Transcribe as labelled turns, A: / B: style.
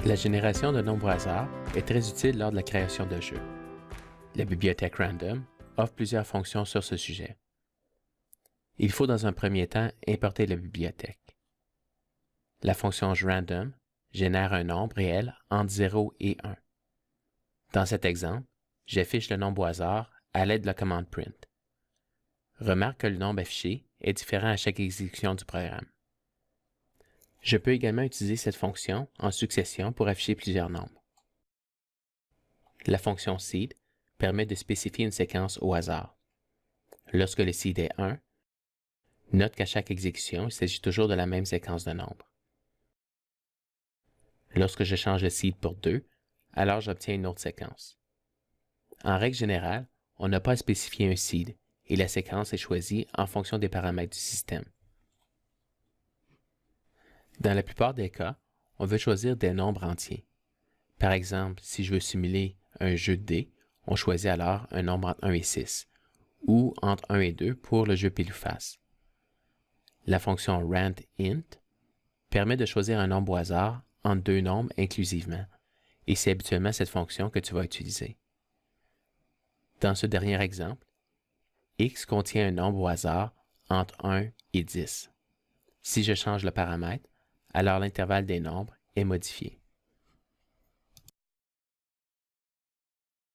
A: La génération de nombres au hasard est très utile lors de la création de jeux. La bibliothèque Random offre plusieurs fonctions sur ce sujet. Il faut dans un premier temps importer la bibliothèque. La fonction random génère un nombre réel entre 0 et 1. Dans cet exemple, j'affiche le nombre au hasard à l'aide de la commande print. Remarque que le nombre affiché est différent à chaque exécution du programme. Je peux également utiliser cette fonction en succession pour afficher plusieurs nombres. La fonction seed permet de spécifier une séquence au hasard. Lorsque le seed est 1, note qu'à chaque exécution, il s'agit toujours de la même séquence de nombres. Lorsque je change le seed pour 2, alors j'obtiens une autre séquence. En règle générale, on n'a pas à spécifier un seed et la séquence est choisie en fonction des paramètres du système. Dans la plupart des cas, on veut choisir des nombres entiers. Par exemple, si je veux simuler un jeu de dés, on choisit alors un nombre entre 1 et 6, ou entre 1 et 2 pour le jeu pile ou face. La fonction randint permet de choisir un nombre au hasard entre deux nombres inclusivement, et c'est habituellement cette fonction que tu vas utiliser. Dans ce dernier exemple, x contient un nombre au hasard entre 1 et 10. Si je change le paramètre, alors l'intervalle des nombres est modifié.